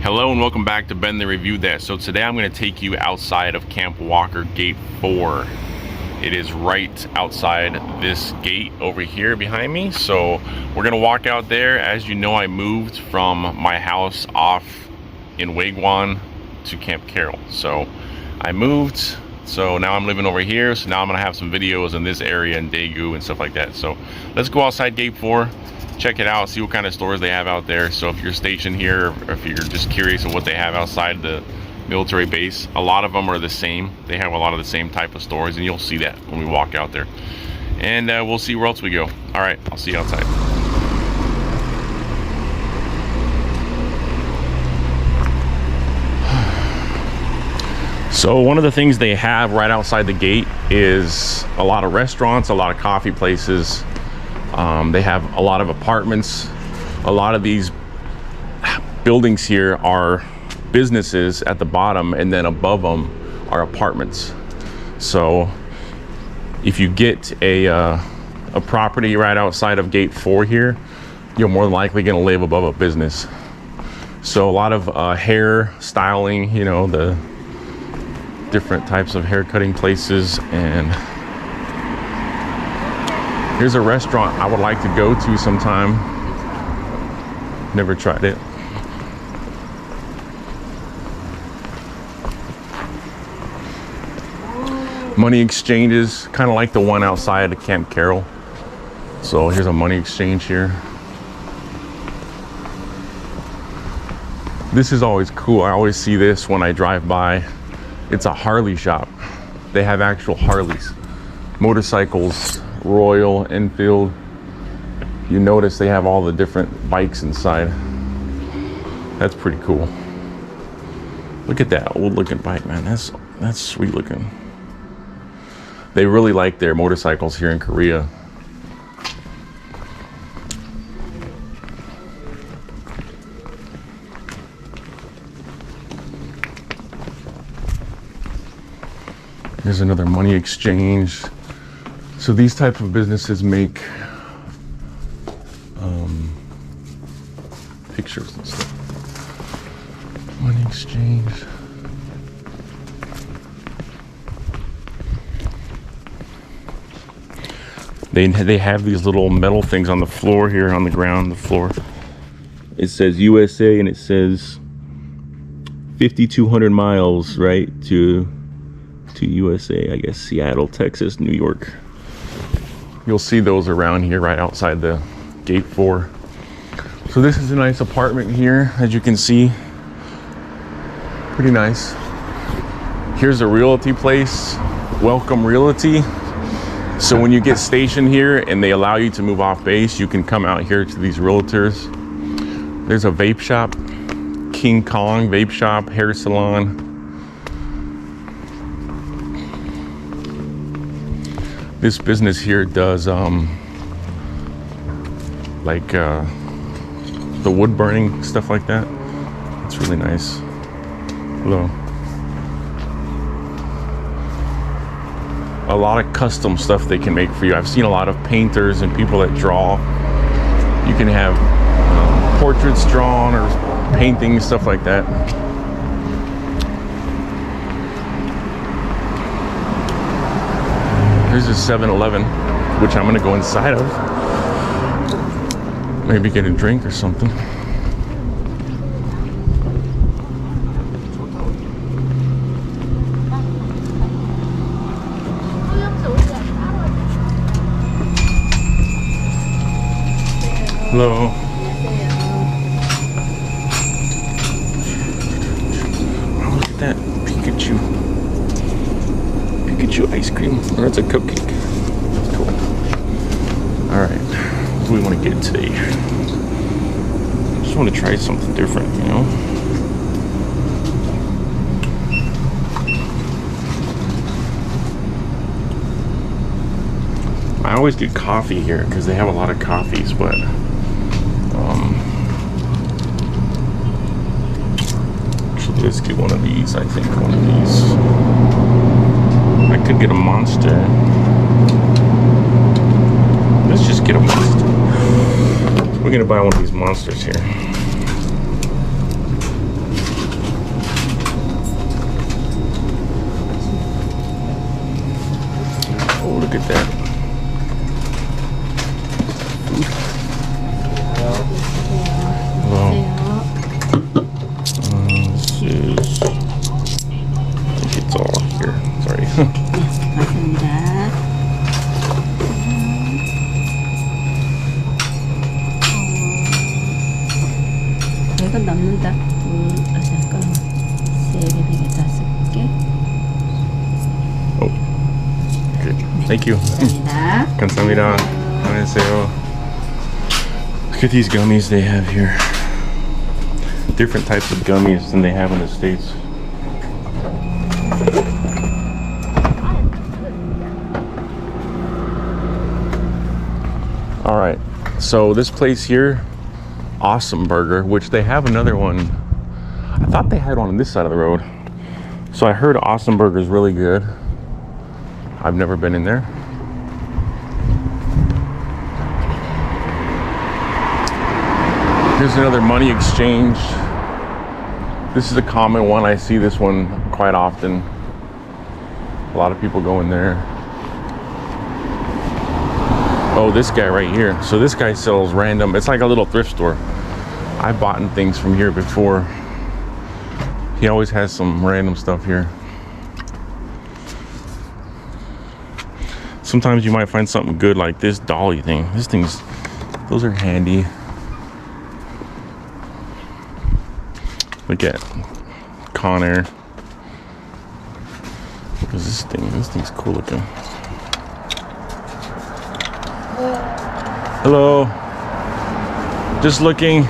Hello and welcome back to Ben the Review That. So today I'm going to take you outside of Camp Walker Gate 4. It is right outside this gate over here behind me. So we're going to walk out there. As you know, I moved from my house off in Waegwan to Camp Carroll. So I moved, so now I'm living over here. So now I'm going to have some videos in this area in Daegu and stuff like that. So let's go outside Gate 4. Check it out, see what kind of stores they have out there. So if you're stationed here, or if you're just curious of what they have outside the military base, a lot of them are the same. They have a lot of the same type of stores, and you'll see that when we walk out there. And we'll see where else we go. All right, I'll see you outside. So one of the things they have right outside the gate is a lot of restaurants, a lot of coffee places. They have a lot of apartments. A lot of these buildings here are businesses at the bottom, and then above them are apartments. So if you get a property right outside of Gate 4 here, you're more than likely going to live above a business. So a lot of hair styling, you know, the different types of hair cutting places. And here's a restaurant I would like to go to sometime. Never tried it. Money exchanges, kind of like the one outside of Camp Carroll. So here's a money exchange here. This is always cool. I always see this when I drive by. It's a Harley shop. They have actual Harleys, motorcycles, Royal Enfield. You notice they have all the different bikes inside. That's pretty cool. Look at that old looking bike, man. That's sweet looking. They really like their motorcycles here in Korea. Here's another money exchange. So these type of businesses make pictures and stuff. Money exchange. They have these little metal things on the floor here, on the ground, the floor. It says USA, and it says 5,200 miles, right, to USA, I guess, Seattle, Texas, New York. You'll see those around here right outside the Gate 4. So this is a nice apartment here, as you can see. Pretty nice. Here's a realty place, Welcome Realty. So when you get stationed here and they allow you to move off base, you can come out here to these realtors. There's a vape shop, King Kong vape shop, hair salon. This business here does like the wood burning, stuff like that. It's really nice. Hello. A lot of custom stuff they can make for you. I've seen a lot of painters and people that draw. You can have portraits drawn or paintings, stuff like that. Here's a 7-Eleven, which I'm gonna go inside of. Maybe get a drink or something. Hello. Oh, look at that Pikachu ice cream, or it's a cupcake. That's cool. All right, what do we want to get today? Just want to try something different, you know. I always get coffee here because they have a lot of coffees, but actually let's get one of these. I think one of these. I could get a Monster. Let's just get a Monster. We're gonna buy one of these Monsters here. 닭, 잠깐. 3개, 4개, 5개. Oh, good. Thank you. 감사합니다. 감사합니다. 안녕하세요. Look at these gummies they have here. Different types of gummies than they have in the States. All right, so this place here, Awesome Burger, which they have another one. I thought they had one on this side of the road. So I heard Awesome Burger is really good. I've never been in there. Here's another money exchange. This is a common one. I see this one quite often. A lot of people go in there. Oh, this guy right here. So this guy sells random, it's like a little thrift store. I've bought things from here before. He always has some random stuff here. Sometimes you might find something good like this dolly thing. Those are handy. Look at Conair. What is this thing? This thing's cool looking. Hello. Just looking.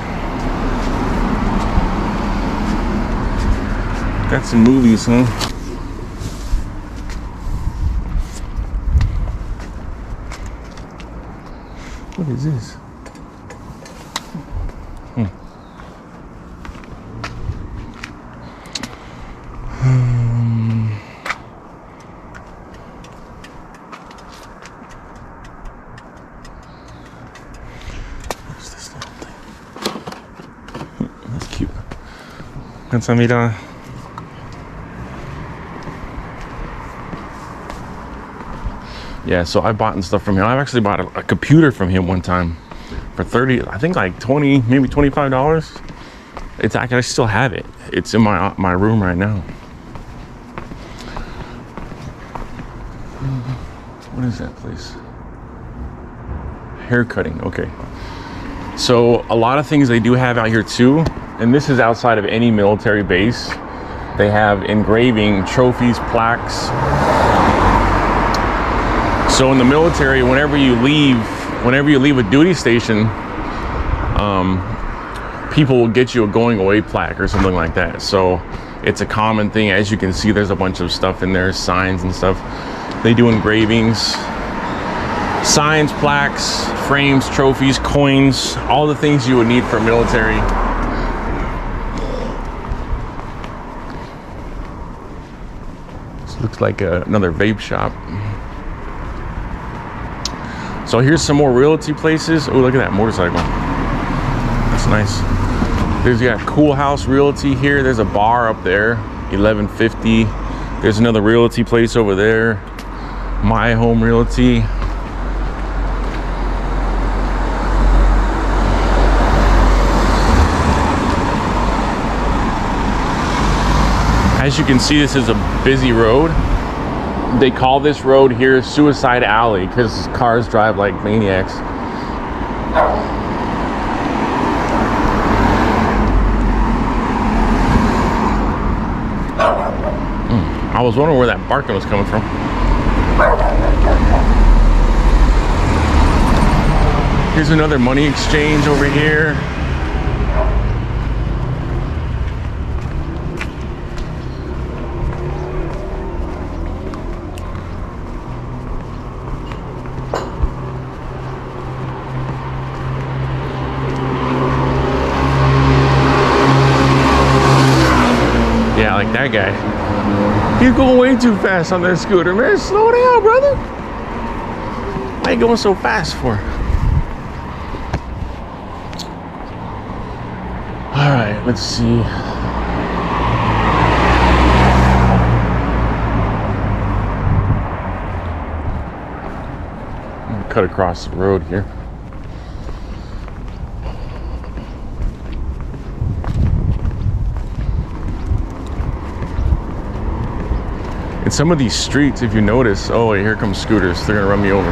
Got some movies, huh? What is this? What's this little thing? That's cute. 감사합니다. Yeah, so I bought stuff from him. I've actually bought a computer from him one time for 30, I think like 20, maybe $25. It's actually, I still have it. It's in my room right now. What is that place? Hair cutting, okay. So a lot of things they do have out here too, and this is outside of any military base. They have engraving, trophies, plaques. So in the military, whenever you leave a duty station, people will get you a going away plaque or something like that. So it's a common thing. As you can see, there's a bunch of stuff in there, signs and stuff. They do engravings, signs, plaques, frames, trophies, coins, all the things you would need for military. This looks like another vape shop. So here's some more realty places. Oh, look at that motorcycle. That's nice. There's Cool House Realty here. There's a bar up there, 1150. There's another realty place over there. My Home Realty. As you can see, this is a busy road. They call this road here Suicide Alley because cars drive like maniacs. I was wondering where that barking was coming from. Here's another money exchange over here. Yeah, like that guy. He's going way too fast on that scooter, man. Slow down, brother. Why are you going so fast for? All right, let's see. I'm gonna cut across the road here. In some of these streets, if you notice, oh, wait, here comes scooters. They're gonna run me over.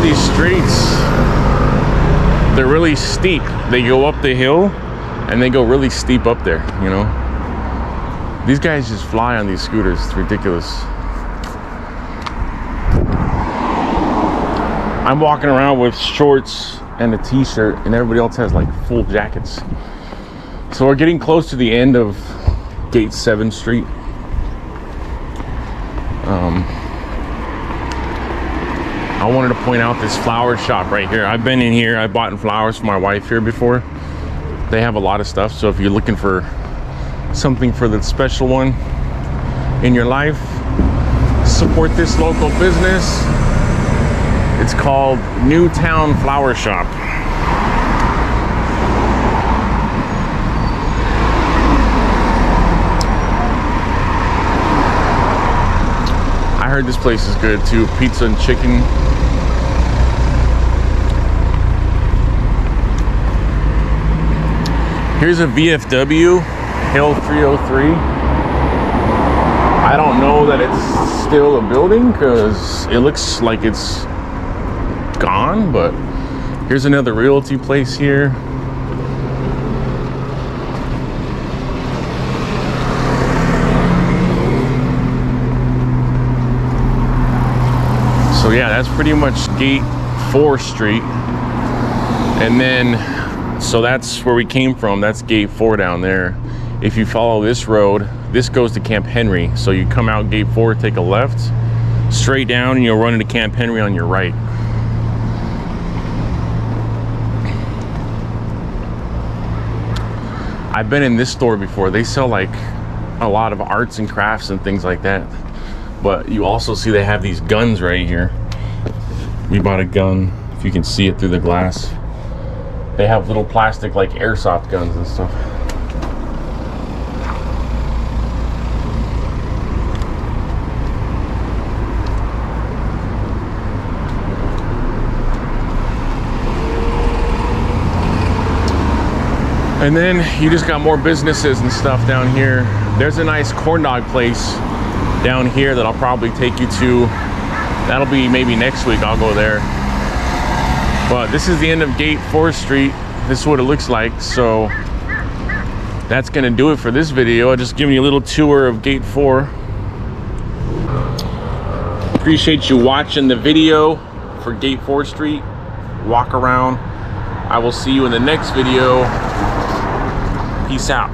these streets, they're really steep. They go up the hill and they go really steep up there, you know. These guys just fly on these scooters. It's ridiculous. I'm walking around with shorts and a t-shirt, and everybody else has like full jackets. So we're getting close to the end of Gate 7 Street. I wanted to point out this flower shop right here. I've been in here. I bought flowers for my wife here before. They have a lot of stuff. So if you're looking for something for the special one in your life, support this local business. It's called Newtown Flower Shop. I heard this place is good too. Pizza and chicken. Here's a VFW, Hill 303. I don't know that it's still a building because it looks like it's gone, but here's another realty place here. So yeah, that's pretty much Gate 4 Street. And then, so that's where we came from. That's Gate 4 down there. If you follow this road, this goes to Camp Henry. So you come out Gate 4, take a left, straight down, and you'll run into Camp Henry on your right. I've been in this store before. They sell like a lot of arts and crafts and things like that. But you also see they have these guns right here. We bought a gun, if you can see it through the glass. They have little plastic like airsoft guns and stuff. And then you just got more businesses and stuff down here. There's a nice corn dog place down here that I'll probably take you to. That'll be maybe next week. I'll go there. But this is the end of Gate 4 Street. This is what it looks like. So that's gonna do it for this video. I just given you a little tour of Gate 4. Appreciate you watching the video for Gate 4 Street. Walk around. I will see you in the next video. Peace out.